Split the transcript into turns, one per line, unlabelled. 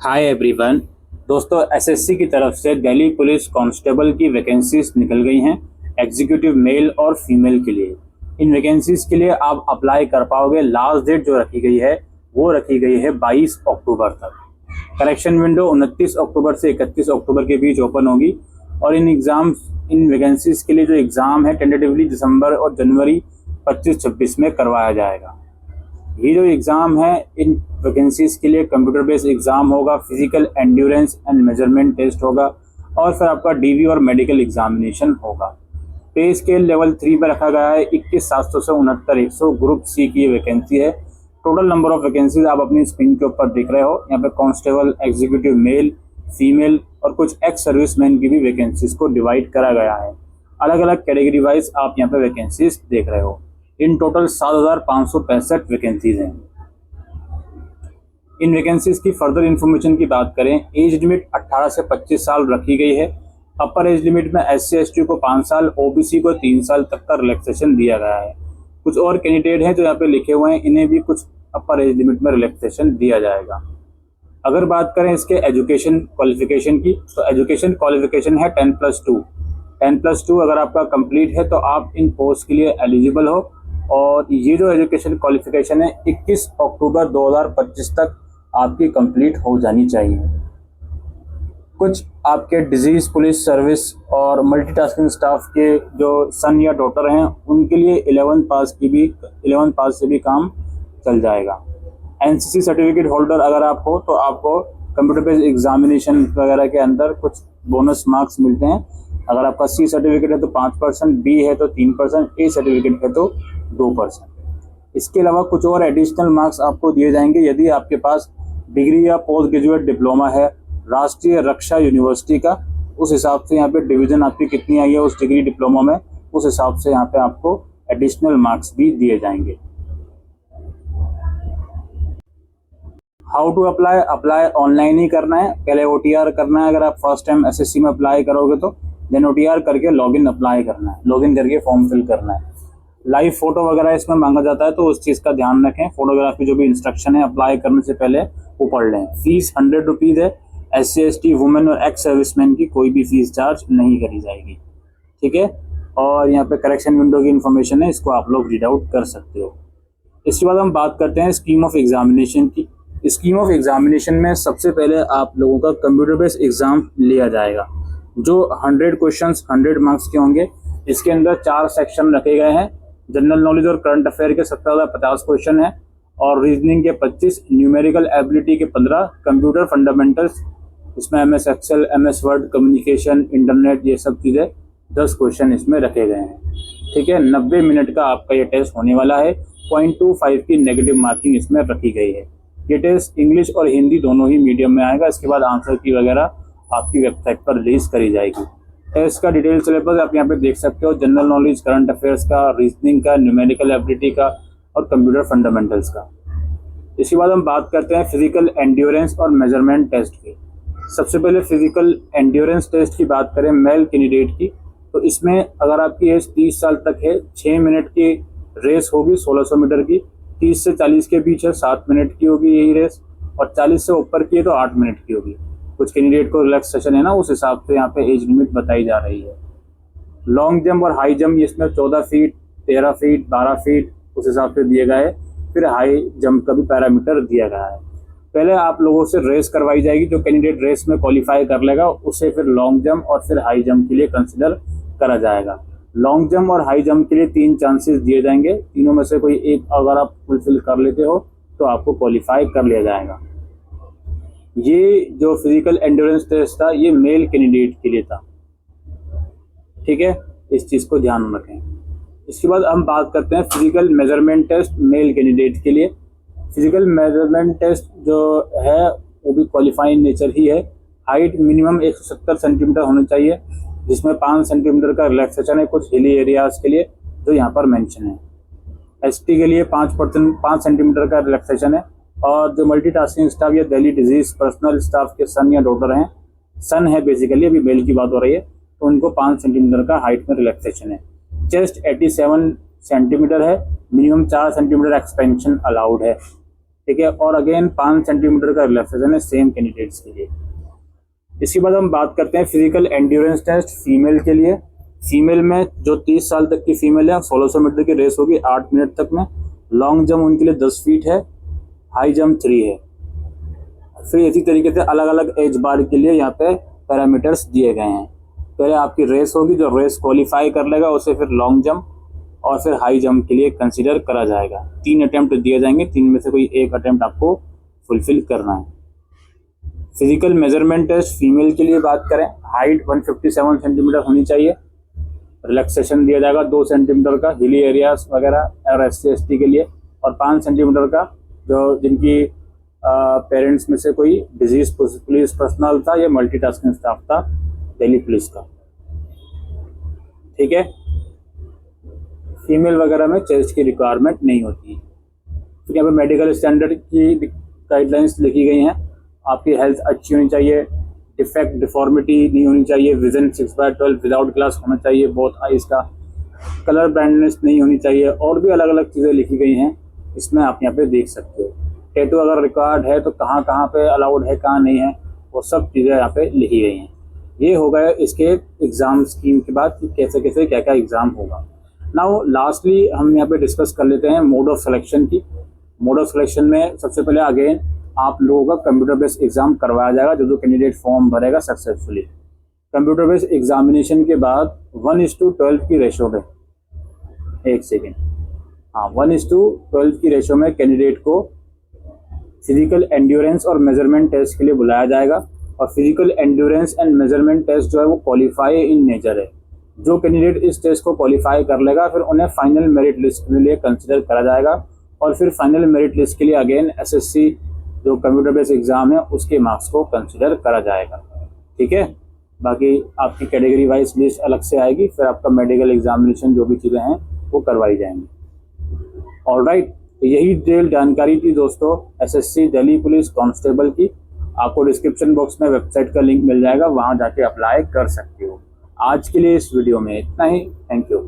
Hi everyone. दोस्तों, SSC की तरफ से दिल्ली पुलिस कांस्टेबल की वैकेंसीज निकल गई हैं एग्जीक्यूटिव मेल और फीमेल के लिए। इन वैकेंसीज के लिए आप अप्लाई कर पाओगे। लास्ट डेट जो रखी गई है वो रखी गई है 22 अक्टूबर तक। करेक्शन विंडो 29 अक्टूबर से 31 अक्टूबर के बीच ओपन होगी और इन वैकेंसीज के लिए जो एग्ज़ाम है टेंटेटिवली दिसंबर और जनवरी 25-26 में करवाया जाएगा। ये जो एग्ज़ाम है इन वैकेंसीज के लिए कंप्यूटर बेस्ड एग्ज़ाम होगा, physical endurance and measurement test होगा और फिर आपका डीवी और मेडिकल एग्जामिनेशन होगा। पे स्केल लेवल 3 में रखा गया है 21,700 से 69,100। ग्रुप सी की वैकेंसी है। टोटल नंबर ऑफ वैकेंसीज आप अपनी स्क्रीन के ऊपर देख रहे हो। यहाँ पे कांस्टेबल, एग्जीक्यूटिव मेल, फीमेल और कुछ एक्स सर्विसमैन की भी वैकेंसीज को डिवाइड करा गया है। अलग अलग कैटेगरी वाइज आप यहाँ पे वैकेंसीज देख रहे हो। इन टोटल 7,565 वैकेंसीज हैं। इन वैकेंसीज की फर्दर इंफॉर्मेशन की बात करें, एज लिमिट 18 से 25 साल रखी गई है। अपर एज लिमिट में SC ST को 5 साल, OBC को 3 साल तक का रिलैक्सेशन दिया गया है। कुछ और कैंडिडेट हैं जो यहाँ पे लिखे हुए हैं, इन्हें भी कुछ अपर एज लिमिट में रिलैक्सेशन दिया जाएगा। अगर बात करें इसके एजुकेशन क्वालिफिकेशन की, तो एजुकेशन क्वालिफिकेशन है 10+2। 10+2 अगर आपका कंप्लीट है तो आप इन पोस्ट के लिए एलिजिबल हो। और ये जो एजुकेशन क्वालिफिकेशन है 21 अक्टूबर 2025 तक आपकी कंप्लीट हो जानी चाहिए। कुछ आपके डिजीज पुलिस सर्विस और मल्टीटास्किंग स्टाफ के जो सन या डॉटर हैं उनके लिए 11 पास से भी काम चल जाएगा। NCC सर्टिफिकेट होल्डर अगर आप हो तो आपको कंप्यूटर बेस्ड एग्जामिनेशन वगैरह के अंदर कुछ बोनस मार्क्स मिलते हैं। अगर आपका C सर्टिफिकेट है तो 5%, B है तो 3%, A सर्टिफिकेट है तो 2%। इसके अलावा कुछ और एडिशनल मार्क्स आपको दिए जाएंगे यदि आपके पास डिग्री या पोस्ट ग्रेजुएट डिप्लोमा है राष्ट्रीय रक्षा यूनिवर्सिटी का। उस हिसाब से यहाँ पे डिवीजन आपकी कितनी आई है उस डिग्री डिप्लोमा में, उस हिसाब से यहाँ पे आपको एडिशनल मार्क्स भी दिए जाएंगे। हाउ टू अप्लाई ऑनलाइन ही करना है। पहले OTR करना है। अगर आप फर्स्ट टाइम SSC में अप्लाई करोगे तो देन OTR करके लॉगिन अप्लाई करना है। लॉगिन करके फॉर्म फिल करना है। लाइव फोटो वगैरह इसमें मांगा जाता है तो उस चीज़ का ध्यान रखें। फोटोग्राफी जो भी इंस्ट्रक्शन है अप्लाई करने से पहले वो पढ़ लें। फीस 100 रुपीज़ है। SC ST वुमेन और एक्स सर्विसमैन की कोई भी फीस चार्ज नहीं करी जाएगी। ठीक है। और यहाँ पे करेक्शन विंडो की इन्फॉर्मेशन है, इसको आप लोग रीड आउट कर सकते हो। इसके बाद हम बात करते हैं स्कीम ऑफ एग्जामिनेशन की। स्कीम ऑफ एग्जामिनेशन में सबसे पहले आप लोगों का कंप्यूटर बेस्ड एग्जाम लिया जाएगा जो 100 क्वेश्चंस 100 मार्क्स के होंगे। इसके अंदर 4 सेक्शन रखे गए हैं। जनरल नॉलेज और करंट अफेयर के 17,050 क्वेश्चन है और रीजनिंग के 25, न्यूमेरिकल एबिलिटी के 15, कंप्यूटर फंडामेंटल्स इसमें MS excel, MS word, communication, internet, ये सब चीज़ें 10 क्वेश्चन इसमें रखे गए हैं। ठीक है। 90 मिनट का आपका ये टेस्ट होने वाला है। 0.25 की नेगेटिव मार्किंग इसमें रखी गई है। ये टेस्ट इंग्लिश और हिंदी दोनों ही मीडियम में आएगा। इसके बाद आंसर की वगैरह आपकी वेबसाइट पर रिलीज करी जाएगी। टेस्ट का डिटेल सिलेबस आप यहाँ पे देख सकते हो। जनरल नॉलेज, करंट अफेयर्स का, रीजनिंग का, न्यूमेरिकल एबिलिटी का और कंप्यूटर फंडामेंटल्स का। इसके बाद हम बात करते हैं फिजिकल एंड्योरेंस और मेजरमेंट टेस्ट की। सबसे पहले फिजिकल एंड्योरेंस टेस्ट की बात करें मेल कैंडिडेट की, तो इसमें अगर आपकी एज 30 साल तक है 6 मिनट की रेस होगी 1600 मीटर की। 30 से 40 के बीच है 7 मिनट की होगी यही रेस, और 40 से ऊपर की है तो 8 मिनट की होगी। कुछ कैंडिडेट को रिलैक्सेशन है ना, उस हिसाब से यहाँ पे एज लिमिट बताई जा रही है। लॉन्ग जंप और हाई जंप इसमें 14 फीट, 13 फीट, 12 फीट उस हिसाब से दिए गए। फिर हाई जंप का भी पैरामीटर दिया गया है। पहले आप लोगों से रेस करवाई जाएगी। जो कैंडिडेट रेस में क्वालिफाई कर लेगा उसे फिर लॉन्ग जंप और फिर हाई जंप के लिए कंसिडर करा जाएगा। लॉन्ग जंप और हाई जंप के लिए 3 चांसेस दिए जाएंगे। तीनों में से कोई एक अगर आप फुलफिल कर लेते हो तो आपको क्वालिफाई कर लिया जाएगा। ये जो फिजिकल एंड्योरेंस टेस्ट था ये मेल कैंडिडेट के लिए था। ठीक है, इस चीज़ को ध्यान में रखें। इसके बाद हम बात करते हैं physical measurement test male candidate के लिए। फिजिकल मेजरमेंट टेस्ट जो है वो भी क्वालिफाइंग नेचर ही है। हाइट मिनिमम 170 सेंटीमीटर होनी चाहिए, जिसमें 5 सेंटीमीटर का रिलैक्सेशन है कुछ हिली एरियाज के लिए जो यहाँ पर मेंशन है। ST के लिए 5 सेंटीमीटर का रिलैक्सेशन है। और जो मल्टीटास्किंग स्टाफ या दिल्ली डिजीज पर्सनल स्टाफ के सन या डॉटर हैं, सन है बेसिकली, अभी मेल की बात हो रही है, तो उनको 5 सेंटीमीटर का हाइट में रिलैक्सेशन है। चेस्ट 87 सेंटीमीटर है। मिनिमम 4 सेंटीमीटर एक्सपेंशन अलाउड है। ठीक है, और अगेन 5 सेंटीमीटर का रिलैक्सेशन है सेम कैंडिडेट्स के लिए। इसके बाद हम बात करते हैं फिजिकल एंड्योरेंस टेस्ट फीमेल के लिए। फीमेल में जो 30 साल तक की फीमेल है 1600 मीटर की रेस होगी 8 मिनट तक में। लॉन्ग जंप उनके लिए 10 फीट है, हाई जंप 3 है। फिर इसी तरीके से अलग अलग एज बार के लिए यहाँ पे पैरामीटर्स दिए गए हैं। पहले आपकी रेस होगी, जो रेस क्वालिफाई कर लेगा उसे फिर लॉन्ग जंप और फिर हाई जंप के लिए कंसीडर करा जाएगा। 3 अटेम्प्ट दिए जाएंगे, 3 में से कोई एक अटेम्प्ट आपको फुलफिल करना है। फिजिकल मेजरमेंट टेस्ट फीमेल के लिए बात करें, हाइट 157 सेंटीमीटर होनी चाहिए। रिलैक्सेशन दिया जाएगा 2 सेंटीमीटर का हिली एरियाज वगैरह और SC/ST के लिए, और 5 सेंटीमीटर का जो जिनकी पेरेंट्स में से कोई डिजीज पुलिस पर्सनल था या मल्टीटास्किंग स्टाफ था दिल्ली पुलिस का। ठीक है, फीमेल वगैरह में चेस्ट की रिक्वायरमेंट नहीं होती। फिर यहाँ पे मेडिकल स्टैंडर्ड की गाइडलाइंस लिखी गई हैं। आपकी हेल्थ अच्छी होनी चाहिए, डिफेक्ट डिफॉर्मिटी नहीं होनी चाहिए, विजन 6/12 विदाउट ग्लास होना चाहिए, बोथ आईज का, कलर ब्लाइंडनेस नहीं होनी चाहिए, और भी अलग अलग चीज़ें लिखी गई हैं। इसमें आप यहाँ पे देख सकते हो। टैटू अगर रिक्वायर्ड है तो कहाँ कहाँ पे अलाउड है, कहाँ नहीं है, वो सब चीज़ें यहाँ पे लिखी गई हैं। ये हो गया इसके एग्ज़ाम स्कीम के बाद कि कैसे कैसे क्या क्या एग्ज़ाम होगा। नाउ लास्टली हम यहाँ पे डिस्कस कर लेते हैं मोड ऑफ सिलेक्शन की। मोड ऑफ सिलेक्शन में सबसे पहले अगेन आप लोगों का कंप्यूटर बेस्ड एग्जाम करवाया जाएगा। जो कैंडिडेट फॉर्म भरेगा सक्सेसफुली, कंप्यूटर बेस्ड एग्जामिनेशन के बाद 1:12 की रेशो में, एक सेकेंड, हाँ 1:12 की रेशो में कैंडिडेट को फिजिकल एंड्योरेंस और मेजरमेंट टेस्ट के लिए बुलाया जाएगा। और physical endurance and measurement test जो है वो क्वालिफाई इन नेचर है। जो कैंडिडेट इस टेस्ट को क्वालिफाई कर लेगा फिर उन्हें फाइनल मेरिट लिस्ट के लिए कंसिडर करा जाएगा, और फिर फाइनल मेरिट लिस्ट के लिए अगेन SSC जो कंप्यूटर बेस्ड एग्जाम है उसके मार्क्स को कंसिडर करा जाएगा। ठीक है, बाकी आपकी कैटेगरी वाइज लिस्ट अलग से आएगी, फिर आपका मेडिकल एग्जामिनेशन जो भी चीज़ें हैं वो करवाई जाएंगी। ऑलराइट, यही डिटेल जानकारी थी दोस्तों SSC दिल्ली पुलिस कांस्टेबल की। आपको डिस्क्रिप्शन बॉक्स में वेबसाइट का लिंक मिल जाएगा, वहाँ जाके अप्लाई कर सकते हो। आज के लिए इस वीडियो में इतना ही। Thank you.